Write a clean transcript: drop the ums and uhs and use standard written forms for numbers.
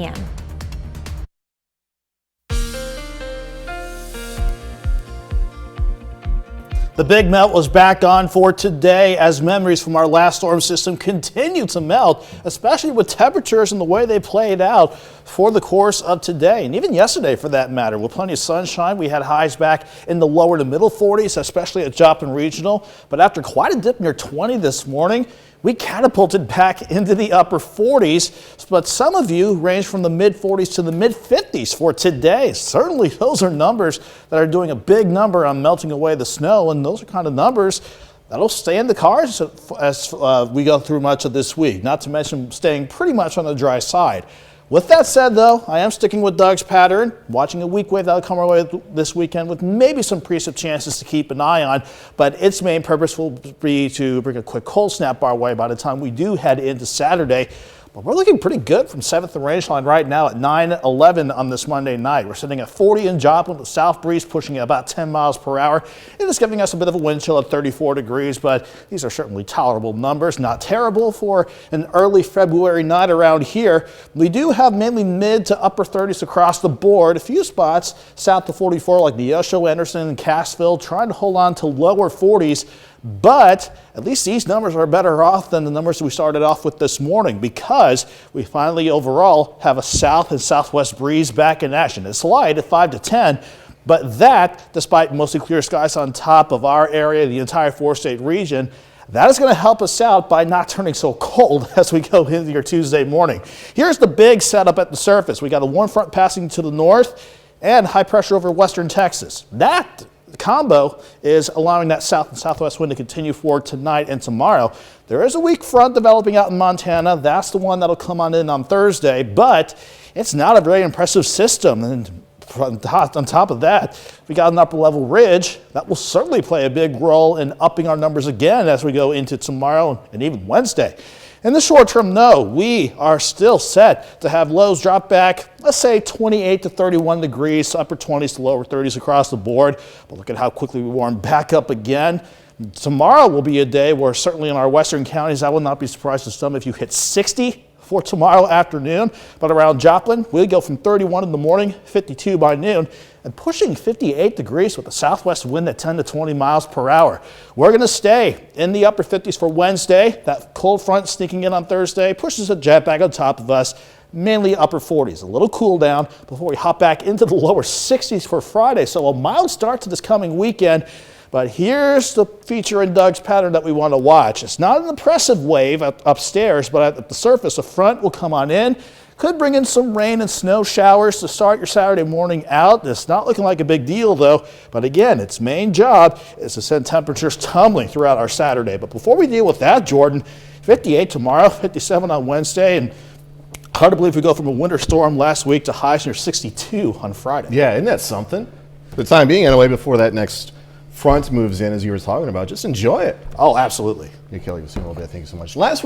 KOAM. The big melt was back on for today as memories from our last storm system continue to melt, especially with temperatures and the way they played out for the course of today and even yesterday for that matter. With plenty of sunshine, we had highs back in the lower to middle 40s, especially at Joplin Regional. But after quite a dip near 20 this morning, we catapulted back into the upper 40s, but some of you range from the mid 40s to the mid 50s for today. Certainly those are numbers that are doing a big number on melting away the snow, and those are kind of numbers that'll stay in the cars as we go through much of this week, not to mention staying pretty much on the dry side. With that said, though, I am sticking with Doug's pattern, watching a weak wave that'll come our way this weekend with maybe some precip chances to keep an eye on, but its main purpose will be to bring a quick cold snap our way by the time we do head into Saturday. But we're looking pretty good from 7th and range line right now at 9:11 on this Monday night. We're sitting at 40 in Joplin with south breeze pushing at about 10 miles per hour. It is giving us a bit of a wind chill at 34 degrees, but these are certainly tolerable numbers. Not terrible for an early February night around here. We do have mainly mid to upper 30s across the board. A few spots south to 44 like Neosho, Anderson, and Cassville trying to hold on to lower 40s. But at least these numbers are better off than the numbers we started off with this morning because we finally overall have a south and southwest breeze back in action. It's light at 5 to 10, but that, despite mostly clear skies on top of our area, the entire four-state region, that is going to help us out by not turning so cold as we go into your Tuesday morning. Here's the big setup at the surface. We got a warm front passing to the north and high pressure over western Texas. That combo is allowing that south and southwest wind to continue for tonight and tomorrow. There is a weak front developing out in Montana. That's the one that'll come on in on Thursday, but it's not a very impressive system. And on top of that, we got an upper level ridge that will certainly play a big role in upping our numbers again as we go into tomorrow and even Wednesday. In the short term, though, we are still set to have lows drop back, let's say 28 to 31 degrees, upper 20s to lower 30s across the board. But look at how quickly we warm back up again. Tomorrow will be a day where certainly in our western counties, I will not be surprised to some if you hit 60 for tomorrow afternoon. But around Joplin, we'll go from 31 in the morning, 52 by noon, and pushing 58 degrees with a southwest wind at 10 to 20 miles per hour. We're going to stay in the upper 50s for Wednesday. That cold front sneaking in on Thursday pushes a jet back on top of us, mainly upper 40s. A little cool down before we hop back into the lower 60s for Friday. So a mild start to this coming weekend. But here's the feature in Doug's pattern that we want to watch. It's not an impressive wave upstairs, but at the surface, a front will come on in. Could bring in some rain and snow showers to start your Saturday morning out. It's not looking like a big deal, though. But again, its main job is to send temperatures tumbling throughout our Saturday. But before we deal with that, Jordan, 58 tomorrow, 57 on Wednesday, and hard to believe we go from a winter storm last week to highs near 62 on Friday. Yeah, isn't that something? For the time being, anyway, before that next front moves in, as you were talking about, just enjoy it. Oh, absolutely. Kelly, you'll see in a little bit. Thank you so much. Last week